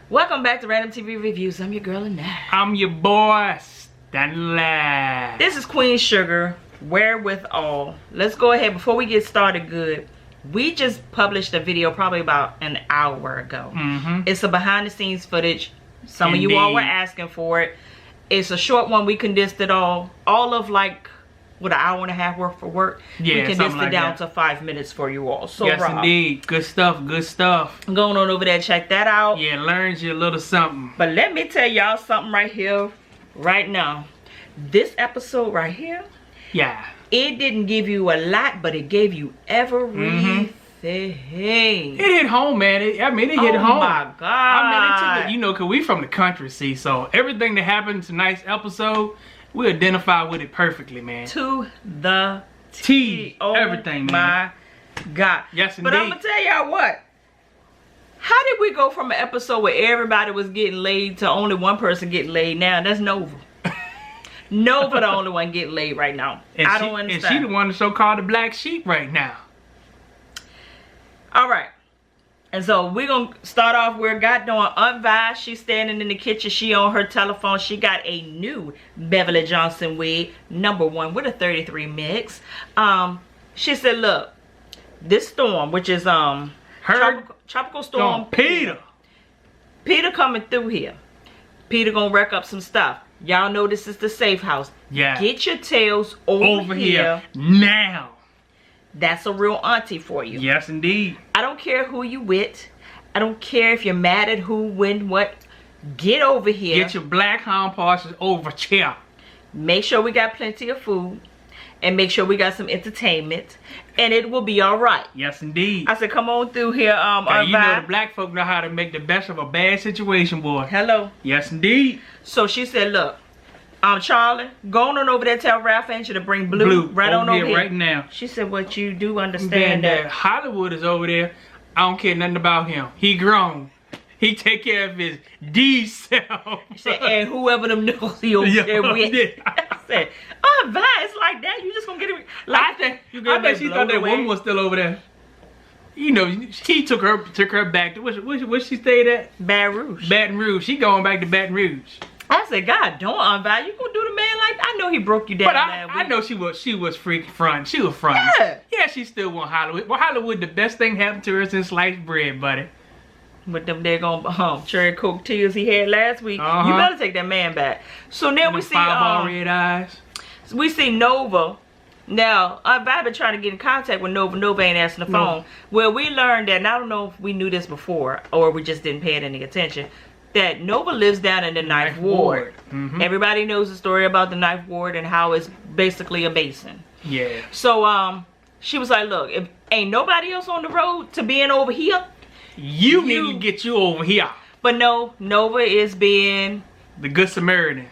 Welcome back to Random TV Reviews. I'm your girl Annette. I'm your boy Stanley. This is Queen Sugar, Wherewithal. Let's go ahead before we get started good. We just published a video probably about an hour ago. It's a behind the scenes footage. Some of you all were asking for it. It's a short one. We condensed it all of like with an hour and a half worth of work. Yeah, we condensed it down to 5 minutes for you all. So yes, indeed. Good stuff, good stuff. Going on over there, check that out. Yeah, learns you a little something. But let me tell y'all something right here, right now. This episode right here, yeah, it didn't give you a lot, but it gave you everything. It hit home, man. It hit home. Oh my God. I mean, it took, you know, because we from the country, see, so everything that happened in tonight's episode, we identify with it perfectly, man. To the T. Oh everything, man. My God. Yes, indeed. But I'm going to tell y'all what. How did we go from an episode where everybody was getting laid to only one person getting laid now? That's Nova. Nova the only one getting laid right now. And I don't understand. And she the one that's so-called the black sheep right now. All right. And so we're going to start off where God doing Aunt Vi. She's standing in the kitchen. She on her telephone. She got a new Beverly Johnson wig, #1 with a 33 mix. She said, look, this storm, which is Tropical Storm Peter. Peter coming through here. Peter gonna wreck up some stuff. Y'all know this is the safe house. Yeah. Get your tails over here now. That's a real auntie for you. Yes, indeed. I don't care who you with. I don't care if you're mad at who, when, what. Get over here. Get your black hound parcels over here. Make sure we got plenty of food. And make sure we got some entertainment. And it will be alright. Yes, indeed. I said, come on through here, you know the black folk know how to make the best of a bad situation, boy. Hello. Yes, indeed. So she said, look, Charlie, go on over there, tell Ralph Angel to bring Blue right on over here right now. She said, what you do understand that Hollywood is over there. I don't care nothing about him. He grown. He take care of his D self. She said, and whoever them knows he over there with. I said, oh, Vi, it's like that. You just gonna get it. Like, I bet she thought that woman was still over there. You know, he took her back to where she stayed at? Baton Rouge. Baton Rouge. She going back to Baton Rouge. I said, God, don't Aunt Vi. You gonna do the man like that? I know he broke you down. But I know she was freaking front. She was front. Yeah, she still want Hollywood. Well, Hollywood, the best thing happened to her since sliced bread, buddy. With them daggone cherry coke tears he had last week. You better take that man back. So now we see fireball red eyes. We see Nova. Now, I've been trying to get in contact with Nova. Nova ain't answering the phone. Well, we learned that, and I don't know if we knew this before or we just didn't pay it any attention, that Nova lives down in the Ninth Ward. Everybody knows the story about the Ninth Ward and how it's basically a basin. Yeah. So, she was like, look, if ain't nobody else on the road to being over here, you need to get you over here. But no, Nova is being the good Samaritan.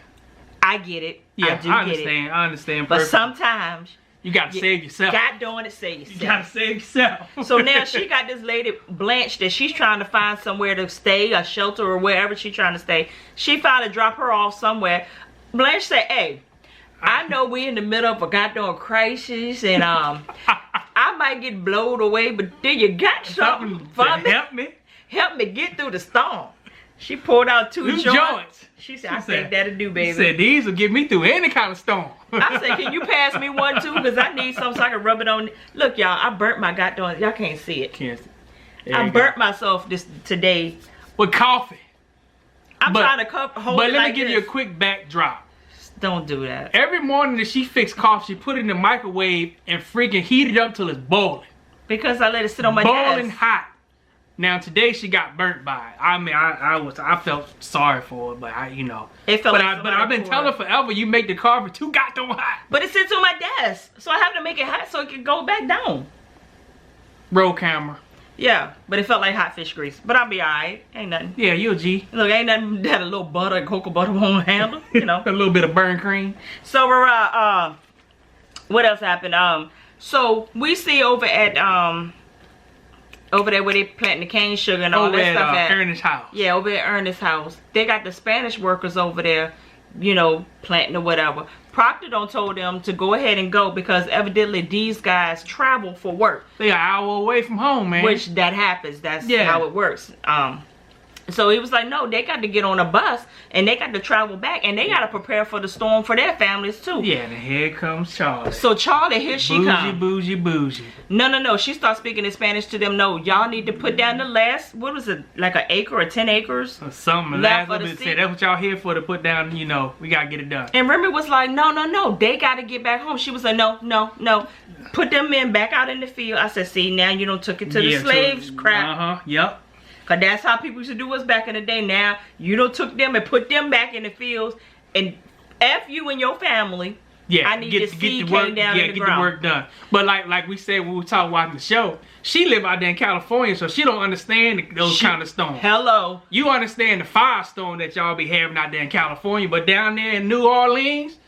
I get it. Yeah, I understand. I understand. But sometimes you gotta save yourself. God doing it, save yourself. You gotta save yourself. So now she got this lady Blanche that she's trying to find somewhere to stay, a shelter or wherever she's trying to stay. She finally dropped her off somewhere. Blanche said, "Hey, I know we in the middle of a goddamn crisis, and I might get blown away, but do you got something for me? Help me? Help me get through the storm." She pulled out two joints. She said, I think that'll do, baby. She said, these will get me through any kind of storm. I said, can you pass me one, too? Because I need something so I can rub it on. Look, y'all, I burnt my goddamn, y'all can't see it. Can't see it. I burnt myself today. With coffee. I'm trying to hold it. But let me give you a quick backdrop. Don't do that. Every morning that she fixed coffee, she put it in the microwave and freaking heat it up till it's boiling. Because I let it sit on my desk. Boiling hot. Now today she got burnt by it. I mean, I felt sorry for her, but It felt like but I've been telling her forever, you make the coffee too goddamn hot. But it sits on my desk, so I have to make it hot so it can go back down. Roll camera. Yeah, but it felt like hot fish grease. But I'll be alright. Ain't nothing. Yeah, you a G. Look, ain't nothing that a little butter and cocoa butter won't handle. You know. A little bit of burn cream. So we're what else happened? So we see over at over there where they planting the cane sugar and all that stuff at Ernest's house. Yeah, over at Ernest's house. They got the Spanish workers over there, you know, planting or whatever. Proctor done told them to go ahead and go because evidently these guys travel for work. They an hour away from home, man. Which that happens. That's how it works. So he was like, no, they got to get on a bus and they got to travel back and they got to prepare for the storm for their families too. Yeah, and here comes Charlie. So Charlie, here she comes. Bougie. No. She starts speaking in Spanish to them. No, y'all need to put down the last, what was it, like an acre or 10 acres? Or something. Last little bit said, that's what y'all here for, to put down, you know, we got to get it done. And Remy was like, no, they got to get back home. She was like, no. Put them men back out in the field. I said, see, now you don't took it to the slaves crap. Yep. Because that's how people used to do us back in the day. Now, you don't took them and put them back in the fields. And F you and your family. Yeah, I need to seed came down in the get ground. the work done. But like we said when we were talking watching the show, she live out there in California, so she don't understand those kind of storms. Hello. You understand the firestorm that y'all be having out there in California, but down there in New Orleans,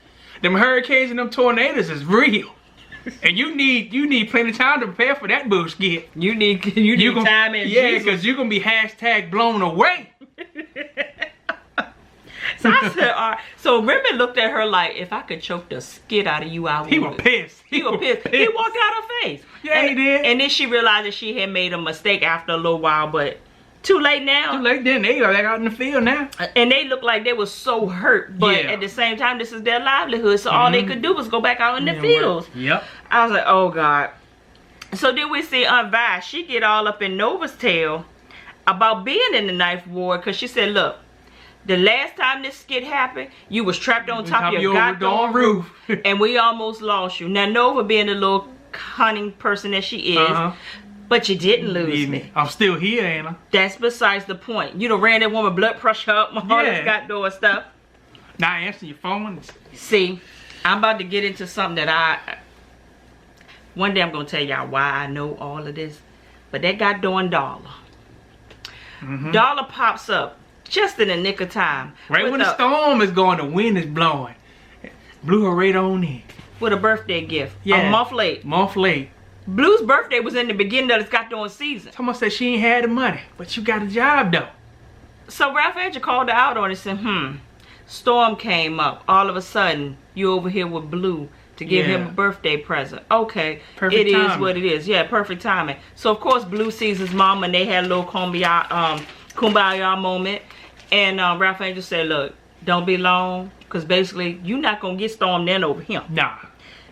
them hurricanes and them tornadoes is real. And you need plenty of time to prepare for that bullshit. You need time and yeah, because you're gonna be hashtag blown away. So I said, all right. So Remy looked at her like, if I could choke the skit out of you, I would. He was pissed. He was pissed. He walked out her face. Yeah, he did. And then she realized that she had made a mistake after a little while, but too late now. Too late then. They are back out in the field now. And they looked like they were so hurt. But at the same time, this is their livelihood. So all they could do was go back out in the fields. Yep. I was like, oh, God. So then we see Aunt Vi. She get all up in Nova's tail about being in the Ninth Ward. Because she said, look, the last time this skit happened, you was trapped on top of your goddamn roof. And we almost lost you. Now, Nova being the little cunning person that she is. But you didn't lose me. I'm still here, ain't I? That's besides the point. You done ran that woman blood pressure up, all this goddamn stuff. Now answering your phone. See, I'm about to get into something that one day I'm going to tell y'all why I know all of this. But that goddamn Dollar. Dollar pops up just in the nick of time. Right when the storm is going, the wind is blowing. Blew her right on in. With a birthday gift. Yeah. A month late. Month late. Blue's birthday was in the beginning of this goddamn season. Someone said she ain't had the money, but you got a job though. So Ralph Angel called her out on it and said, storm came up. All of a sudden, you over here with Blue to give him a birthday present. Okay, perfect it timing. Is what it is. Yeah, perfect timing. So of course, Blue sees his mom and they had a little kumbaya moment. And Ralph Angel said, look, don't be long, because basically, you're not going to get stormed in over him. Nah.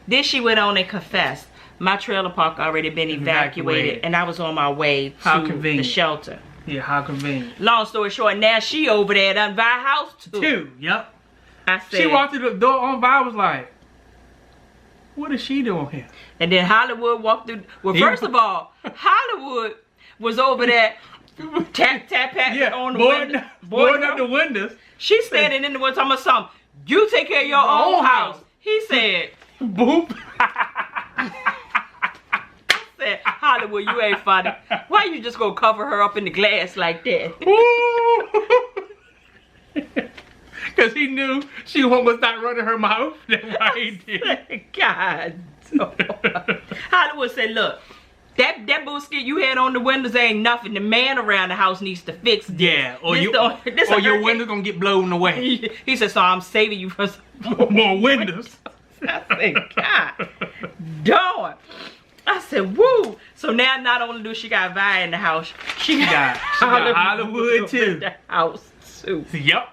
Then she went on and confessed. My trailer park already been evacuated, and I was on my way to the shelter. Yeah, how convenient. Long story short, now she over there at Aunt Vi's house too. Yep. I said, she walked through the door, Aunt Vi was like, what is she doing here? And then Hollywood walked through. Well, first of all, Hollywood was over there tap on the window. Boarding up the windows. She's standing in the window talking about something. You take care of your own house. He said, boop. Hollywood, you ain't funny. Why you just gonna cover her up in the glass like that? Because he knew she wasn't start running her mouth. That's why he did. God. Hollywood said, look, that bullshit you had on the windows ain't nothing. The man around the house needs to fix this. Yeah, or your windows gonna get blown away. He said, so I'm saving you from more windows. I said, God darn. I said, woo. So now not only do she got Vi in the house, she got Hollywood too. In the house too. Yep.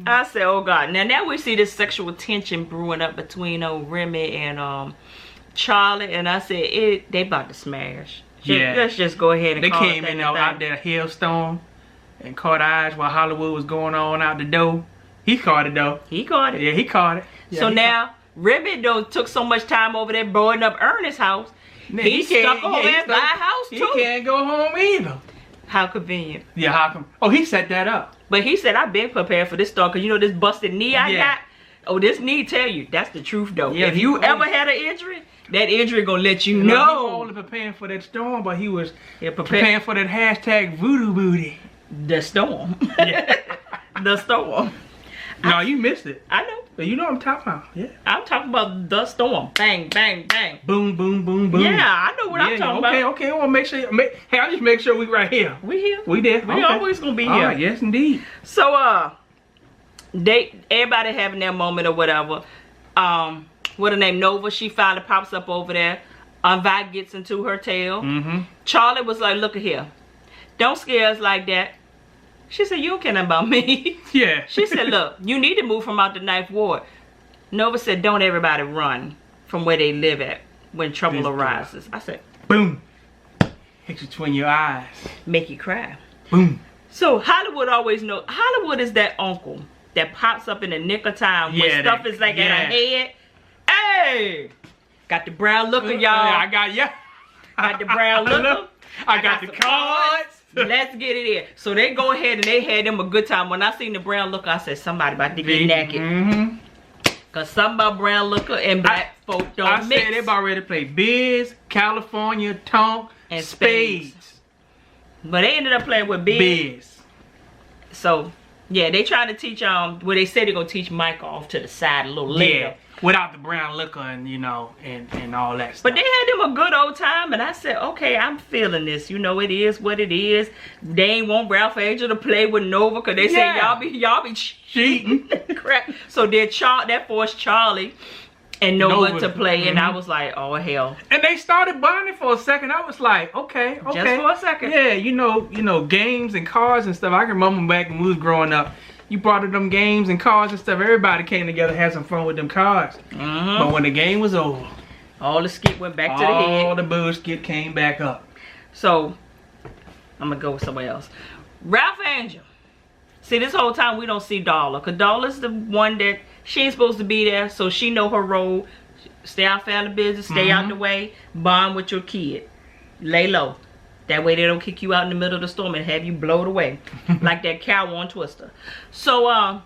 I said, oh God. Now we see this sexual tension brewing up between Remy and Charlie, and I said, they about to smash. Let's just go ahead and they came in out there hailstorm and caught eyes while Hollywood was going on out the door. He caught it though. He caught it. Yeah, he caught it. Yeah, so now Remy took so much time over there boarding up Ernest's house. He stuck over at my house too. He can't go home either. How convenient. Yeah, how come? Oh, he set that up. But he said, I've been prepared for this storm, because you know this busted knee I got? Oh, this knee tell you. That's the truth though. Yeah, if you ever had an injury, that injury gonna let you know. He was only preparing for that storm, but he was preparing for that hashtag voodoo booty. The storm. Yeah. The storm. No, you missed it. I know. But you know what I'm talking about. Yeah. I'm talking about the storm. Bang, bang, bang. Boom, boom, boom, boom. Yeah, I know what I'm talking about. Okay. I want to make sure. Hey, I just make sure we right here. We here. We there. We always gonna be here. All right, yes, indeed. So, everybody having their moment or whatever. What her name? Nova. She finally pops up over there. Vi gets into her tail. Charlie was like, "Look at here. Don't scare us like that." She said, you don't care nothing about me. Yeah. She said, look, you need to move from out the ninth ward. Nova said, don't everybody run from where they live at when trouble arises. I said, boom. Hit you between your eyes. make you cry. Boom. So Hollywood always know. Hollywood is that uncle that pops up in the nick of time when stuff is like at her head. Hey, got the brown looker, y'all. I got Got the brown looker. I got the cards. Let's get it in. So they go ahead and they had them a good time. When I seen the brown looker, I said somebody about to get naked. Cause something about brown looker and black folk don't mix. I said they about ready to play Biz, California, Tonk, and Spades. But they ended up playing with Biz. So yeah, they trying to teach well they said they're gonna teach Mike off to the side a little later. Without the brown liquor and you know and all that stuff. But they had them a good old time, and I said, okay, I'm feeling this. You know, it is what it is. They ain't want Ralph Angel to play with Nova because they say y'all be cheating. Crap. So that forced Charlie and Nova to play, and I was like, oh hell. And they started bonding for a second. I was like, okay. Just for a second. Yeah, you know, games and cars and stuff. I can remember back when we was growing up. You brought them games and cards and stuff. Everybody came together, had some fun with them cards. But when the game was over, all the skit went back to the head. All the bullshit came back up. So I'm gonna go with somewhere else. Ralph Angel. See, this whole time we don't see Darla, cause Darla's the one that she ain't supposed to be there, so she know her role. Stay out family business, stay out the way, bond with your kid, lay low. That way they don't kick you out in the middle of the storm and have you blowed away. Like that cow on Twister. So,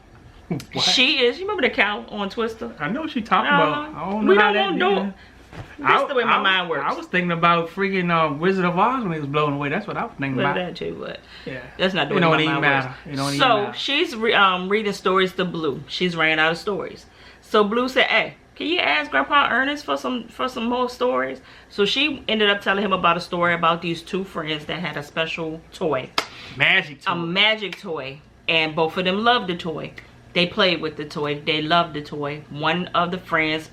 she is, you remember the cow on Twister? I know what she talking about. I don't know we how don't that want to do. That's the way my mind works. I was thinking about freaking Wizard of Oz when he was blown away. That's what I was thinking about. That too, but yeah, that's not the way my mind works. It don't even so matter. she's reading stories to Blue. She's ran out of stories. So Blue said, hey, can you ask Grandpa Ernest for some more stories? So she ended up telling him about a story about these two friends that had a special toy. Magic toy. A magic toy. And both of them loved the toy. They played with the toy. They loved the toy. One of the friends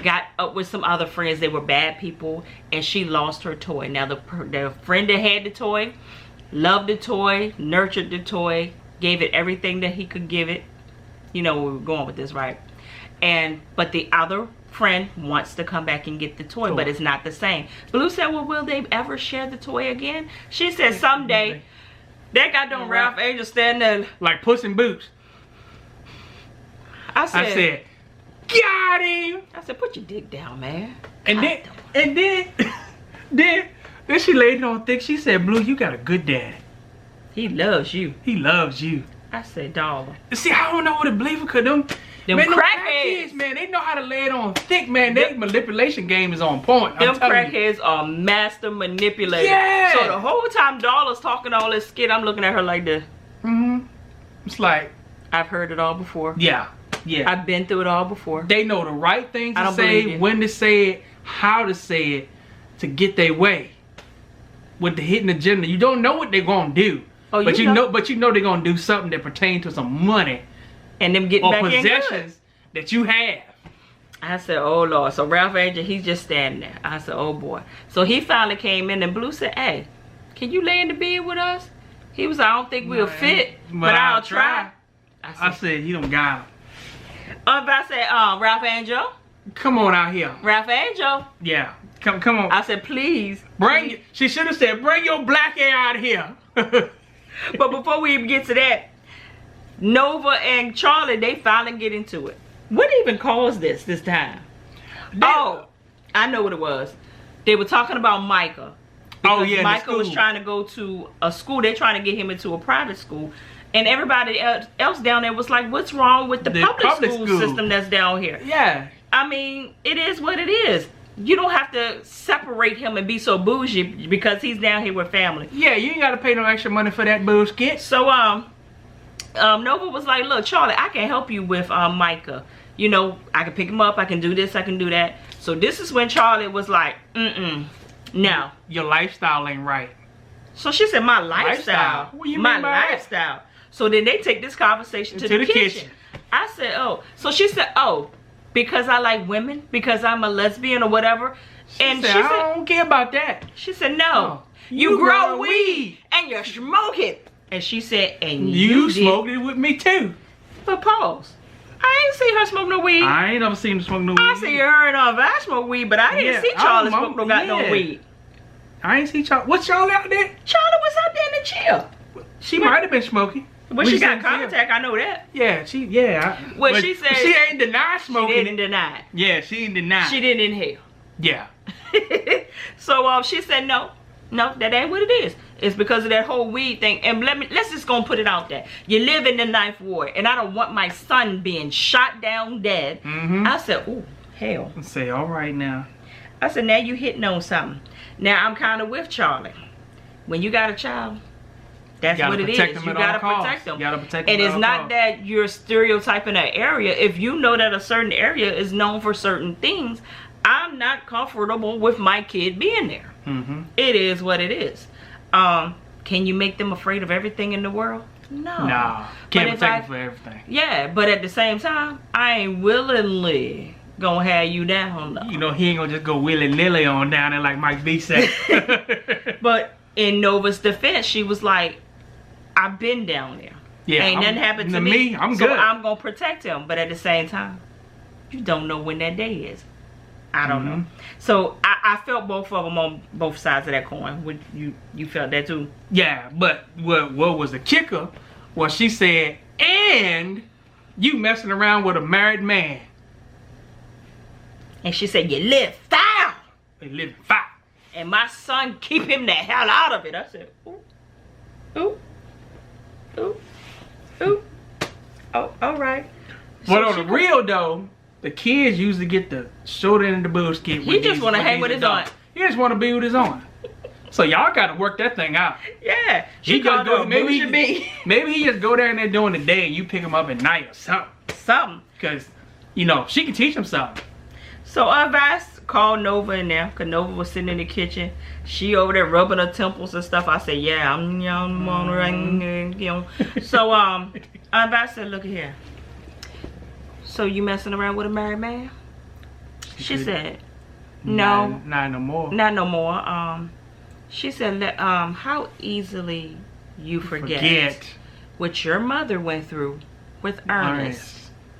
got up with some other friends. They were bad people. And she lost her toy. Now the friend that had the toy loved the toy, nurtured the toy, gave it everything that he could give it. You know where we're going with this, right? But the other friend wants to come back and get the toy, but it's not the same. Blue said, well, will they ever share the toy again? She said, someday. That goddamn Ralph Angel standing there like Puss in Boots. I said, got him. I said, put your dick down, man. And then she laid it on thick. She said, Blue, you got a good daddy. He loves you. He loves you. I said, dog. See, I don't know what to believe because them crackheads, man, they know how to lay it on thick, man. Their manipulation game is on point. Them crackheads are master manipulators. Yeah. So the whole time Darla's talking all this skit, I'm looking at her like this. It's like, I've heard it all before. Yeah. I've been through it all before. They know the right things to say, when to say it, how to say it, to get their way. With the hidden agenda, you don't know what they're gonna do. Oh, but you know they're gonna do something that pertains to some money and them getting back in possessions that you have. I said, oh Lord. So Ralph Angel, he's just standing there. I said, oh boy. So he finally came in and Blue said, hey, can you lay in the bed with us? He was like, I don't think we'll fit, but I'll try. I said, you don't got him. But I said, Ralph Angel. Come on out here. Ralph Angel. Yeah. Come on. I said, please. She should have said, bring your black hair out here. But before we even get to that, Nova and Charlie, they finally get into it. What even caused this time? Oh, I know what it was. They were talking about Micah. Because Micah was trying to go to a school. They're trying to get him into a private school. And everybody else down there was like, what's wrong with the public school system that's down here? Yeah. I mean, it is what it is. You don't have to separate him and be so bougie because he's down here with family. Yeah, you ain't got to pay no extra money for that bullshit. So, Nova was like, look, Charlie, I can help you with Micah. You know, I can pick him up. I can do this. I can do that. So this is when Charlie was like, no. Your lifestyle ain't right. So she said, my lifestyle? What do you mean by lifestyle? That? So then they take this conversation to the kitchen. I said, oh. So she said, oh, because I like women? Because I'm a lesbian or whatever? She said, I don't care about that. She said, no. You grow weed and you smoke it. And she said, and You did. smoked it with me too. But pause. I ain't see her smoke no weed. I ain't never seen her smoke no weed. I see her and Vash smoke weed, but I didn't see Charlie smoke no goddamn weed. I ain't see Charlie. What's Charlie out there? Charlie was out there in the chill. She might have been smoking. But she got contact, I know that. Yeah, Well, she said she ain't deny smoking. She didn't deny it. Yeah, she ain't deny. She didn't inhale. Yeah. So she said no, that ain't what it is. It's because of that whole weed thing. And let's just gonna put it out there. You live in the 9th Ward, and I don't want my son being shot down dead. I said, ooh, hell. I say, all right now. I said, now you hitting on something. Now I'm kind of with Charlie. When you got a child, that's what it is. You gotta protect them. You gotta protect them. And it's not that you're stereotyping an area. If you know that a certain area is known for certain things, I'm not comfortable with my kid being there. It is what it is. Can you make them afraid of everything in the world? No. Nah. Can't protect them for everything. Yeah, but at the same time, I ain't willingly gonna have you down though. You know, he ain't gonna just go willy-nilly on down there like Mike B said. But in Nova's defense, she was like, I've been down there. Yeah, ain't nothing happened to me. I'm so good. I'm gonna protect him. But at the same time, you don't know when that day is. I don't know. So I felt both of them on both sides of that coin. Would you felt that too? Yeah, but what was the kicker was she said, and you messing around with a married man. And she said, you live foul. They live foul. And my son keep him the hell out of it. I said, ooh, ooh, ooh, ooh. Oh, all right. But on the real though, the kids usually get the short end of the bullshit. He just want to hang with his aunt. He just want to be with his aunt. So y'all got to work that thing out. Yeah. She called her maybe he just go down there during the day and you pick him up at night or something. Something. Because, you know, she can teach him something. So Vass called Nova in there because Nova was sitting in the kitchen. She over there rubbing her temples and stuff. I said, yeah, I'm you know. So Vass said, look here. So you messing around with a married man? She said, no. Not no more. Not no more. She said, how easily you forget what your mother went through with Ernest.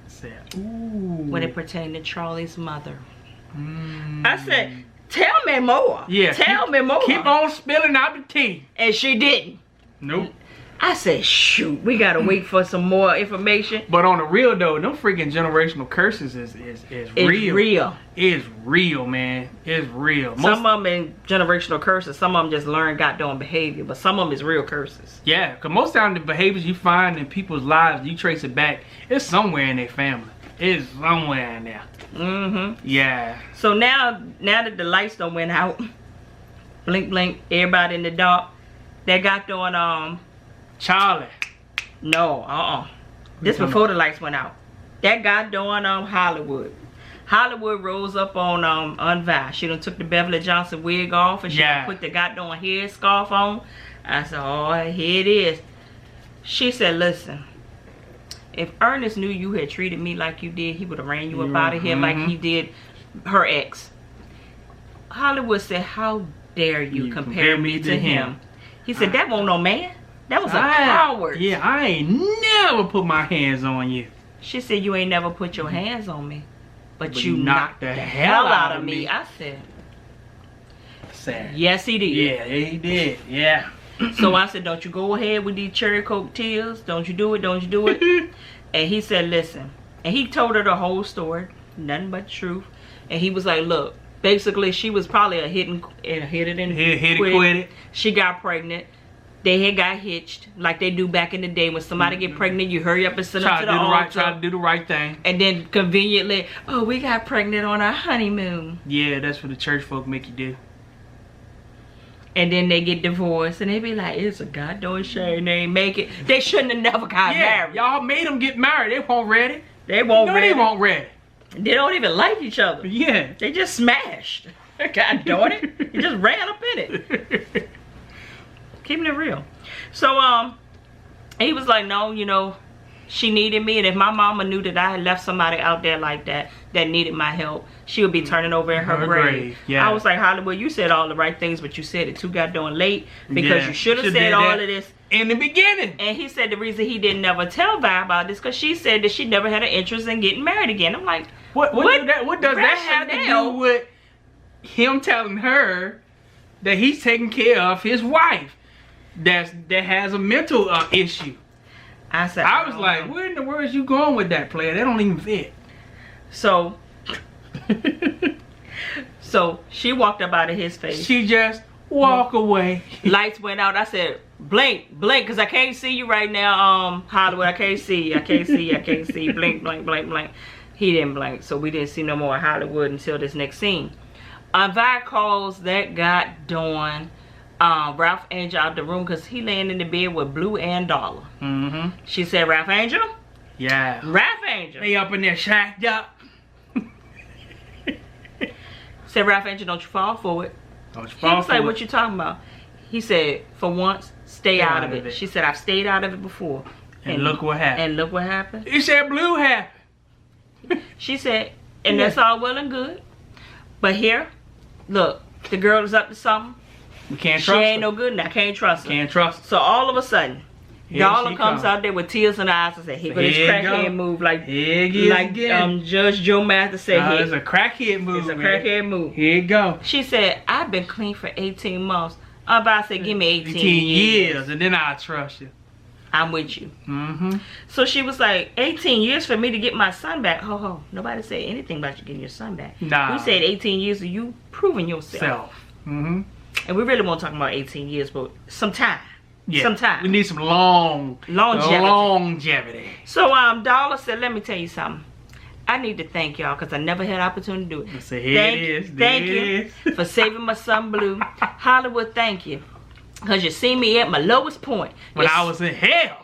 Said, when it pertained to Charlie's mother. I said, tell me more. Yeah. Tell me more. Keep on spilling out the tea. And she didn't. Nope. I said, shoot, we gotta wait for some more information. But on the real though, them freaking generational curses is real. It's real, man. It's real. Some of them in generational curses, some of them just learn goddamn behavior, but some of them is real curses. Yeah, because most time the behaviors you find in people's lives, you trace it back, it's somewhere in their family. It's somewhere in there. Yeah. So now that the lights done went out, blink, blink, everybody in the dark, they got doing Charlie. No, this before the lights went out. That guy doing Hollywood. Hollywood rose up on Vass. She done took the Beverly Johnson wig off and she put the goddamn head scarf on. I said, oh, here it is. She said, listen, if Ernest knew you had treated me like you did, he would have ran you up out of here like he did her ex. Hollywood said, how dare you compare me to him? He said, that won't no man. That was a coward. Yeah, I ain't never put my hands on you. She said, you ain't never put your hands on me. But you knocked the hell out of me. I said, sad. Yes, he did. Yeah, he did. Yeah. So I said, don't you go ahead with these cherry coke tears. Don't you do it. Don't you do it. And he said, listen. And he told her the whole story. Nothing but the truth. And he was like, look. Basically, she was probably a hit and quit. She got pregnant. They had got hitched like they do back in the day. When somebody get pregnant, you hurry up and send them to the altar. Try to do the right thing. And then conveniently, oh, we got pregnant on our honeymoon. Yeah, that's what the church folk make you do. And then they get divorced and they be like, it's a goddamn shame they ain't make it. They shouldn't have never got married. Y'all made them get married. They weren't ready. They weren't ready. They weren't ready. They don't even like each other. Yeah. They just smashed. God darn it. He just ran up in it. Keeping it real. So he was like, no, you know, she needed me, and if my mama knew that I had left somebody out there like that needed my help, she would be turning over in her grave. Yeah. I was like, Hollywood, you said all the right things, but you said it too goddamn late, because you should have said all of this in the beginning. And he said the reason he didn't never tell Vi about this because she said that she never had an interest in getting married again. I'm like, what does that have to do with him telling her that he's taking care of his wife that has a mental issue? I was like, where in the world is you going with that, player? That don't even fit. So she walked up out of his face. She just walk away. Lights went out. I said, blink, because I can't see you right now, Hollywood. I can't see you. Blink, blink, blink, blink. He didn't blink, so we didn't see no more Hollywood until this next scene. Vi calls that goddamn Ralph Angel out the room because he laying in the bed with Blue and Dollar. She said, Ralph Angel? Yeah. Ralph Angel. They up in there shacked up. Said, Ralph Angel, don't you fall for it. Don't you fall for it. He was like, what you talking about? He said, for once, stay out of it. She said, I've stayed out of it before. And look what happened. And look what happened. He said Blue happened. She said, and that's all well and good. But here, look, the girl is up to something. We can't trust her. She ain't no good and I can't trust her. Can't trust her. So all of a sudden, Dollar comes out there with tears in her eyes and said, here go this crackhead move like Judge Joe Mathis said. It's a crackhead move. It's a crackhead move. Here you go. She said, I've been clean for 18 months. I'm about to say, give me 18 years and then I'll trust you. I'm with you. So she was like, 18 years for me to get my son back. Ho, nobody said anything about you getting your son back. Nah. We said 18 years of you proving yourself. And we really won't talk about 18 years, but some time. Yeah. Some time. We need some longevity. So Dollar said, let me tell you something. I need to thank y'all because I never had an opportunity to do it. So Thank you for saving my son Blue. Hollywood, thank you. Because you see me at my lowest point. When I was in hell.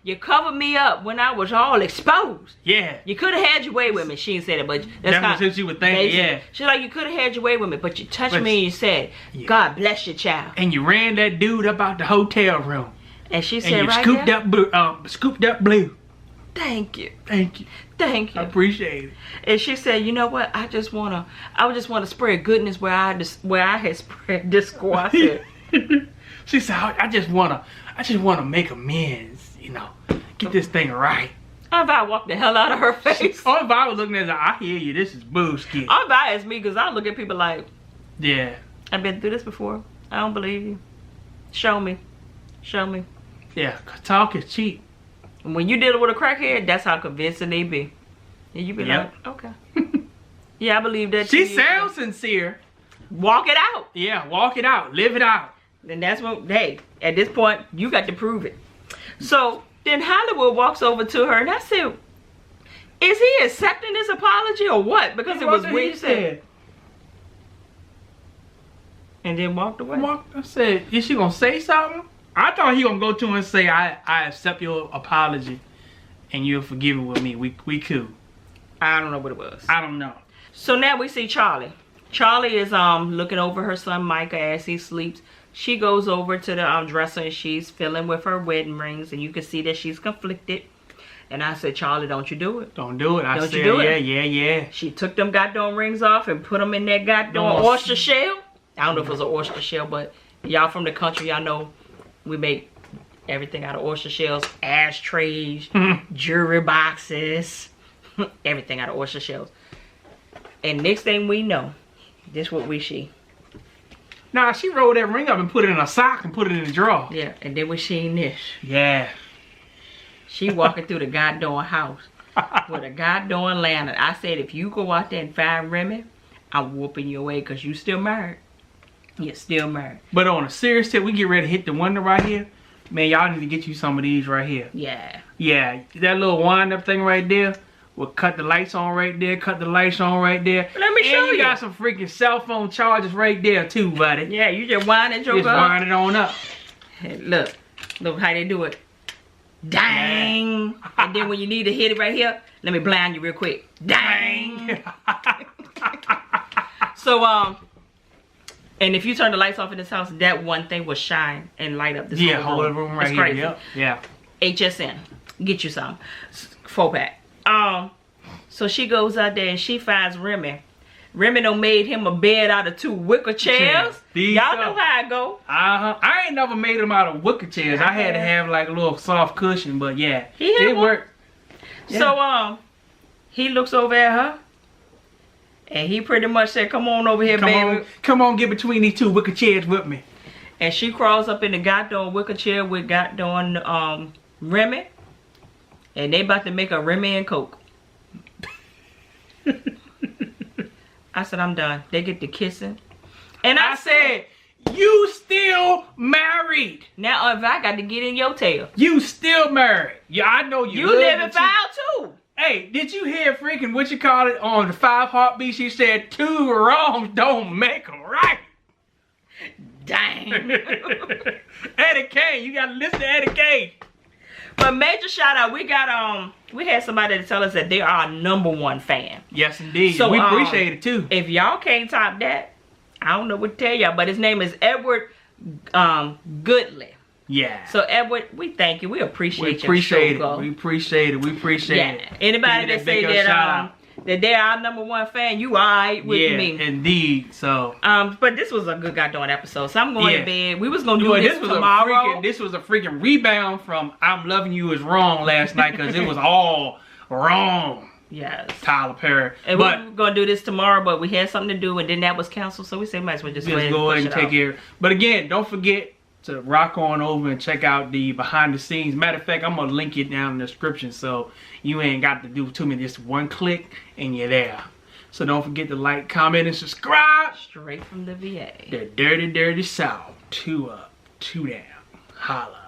You covered me up when I was all exposed. Yeah. You could have had your way with me. She didn't say that, but that's what you would think. Yeah. She's like, you could have had your way with me, but you touched me and you said, God bless your child. And you ran that dude up out the hotel room. And she said, and you scooped up Blue. Thank you. Thank you. Thank you. I appreciate it. And she said, you know what? I just wanna spread goodness where I had spread discord. I said, she said, I just wanna make amends. You know, get this thing right. I walked the hell out of her face. All I was looking at her, I hear you. This is bullshit. I asked me because I look at people like, yeah, I've been through this before. I don't believe you. Show me. Yeah, talk is cheap. When you dealing with a crackhead, that's how convincing they be. And you be like, okay. Yeah, I believe that. She sounds sincere. Walk it out. Yeah, walk it out. Live it out. And that's what, hey, at this point, you got to prove it. So then Hollywood walks over to her and I said, is he accepting this apology or what? Because it was weird. Said. And then walked away. I said, is she going to say something? I thought he going to go to her and say, I accept your apology and you're forgiving with me. We cool. I don't know what it was. I don't know. So now we see Charlie. Charlie is looking over her son Micah as he sleeps. She goes over to the dresser and she's filling with her wedding rings. And you can see that she's conflicted. And I said, Charlie, don't you do it. Don't do it. I said, yeah. She took them goddamn rings off and put them in that goddamn oyster shell. I don't know if it was an oyster shell, but y'all from the country, y'all know we make everything out of oyster shells. Ashtrays, jewelry boxes, everything out of oyster shells. And next thing we know, this what we see. Nah, she rolled that ring up and put it in a sock and put it in the drawer. Yeah, and then we seen this. Yeah. She walking through the goddamn house with a goddamn lantern. I said, if you go out there and find Remy, I'm whooping you away because you still married. You're still married. But on a serious tip, we get ready to hit the window right here. Man, y'all need to get you some of these right here. Yeah. Yeah, that little wind-up thing right there. We'll cut the lights on right there, cut the lights on right there. Let me show you. And you got some freaking cell phone chargers right there too, buddy. Yeah, you just wind it, just wind it on up. Hey, look how they do it. Dang. Yeah. And then when you need to hit it right here, let me blind you real quick. Dang. So, and if you turn the lights off in this house, that one thing will shine and light up this whole room right here. crazy. Yeah. HSN. Get you some 4-pack. So she goes out there and she finds Remy. Remy done made him a bed out of 2 wicker chairs. Y'all know how it go. I ain't never made them out of wicker chairs. I had to have like a little soft cushion, but yeah, it worked. Yeah. So he looks over at her, and he pretty much said, "Come on over here, baby. Come on, get between these 2 wicker chairs with me." And she crawls up in the goddamn wicker chair with goddamn Remy, and they about to make a Remy and Coke. I said, I'm done. They get to kissing. And I said, you still married. Now if I got to get in your tail. You still married. Yeah, I know you. You live in foul too. Hey, did you hear freaking what you call it on the 5 Heartbeats? She said 2 wrongs don't make a right. Dang. Eddie Kane, you gotta listen to Eddie Kane. But major shout out, we got we had somebody to tell us that they are our #1 fan. Yes indeed. So we appreciate it too. If y'all can't top that, I don't know what to tell y'all, but his name is Edward Goodley. Yeah. So Edward, we thank you. We appreciate it. We appreciate it. Yeah. Anybody that say that that they're our #1 fan, you alright with me. Yeah, indeed. So but this was a good goddamn episode. So I'm going to bed. We was gonna do this tomorrow. This was a freaking rebound from I'm Loving You Is Wrong last night, because it was all wrong. Yes. Tyler Perry. And we were gonna do this tomorrow, but we had something to do, and then that was canceled. So we said might as well just go ahead and take care. But again, don't forget to rock on over and check out the behind the scenes. Matter of fact, I'm gonna link it down in the description, so you ain't got to do too many. Just 1 click and you're there. So don't forget to like, comment, and subscribe. Straight from the VA. The Dirty Dirty South. 2 up, 2 down. Holla.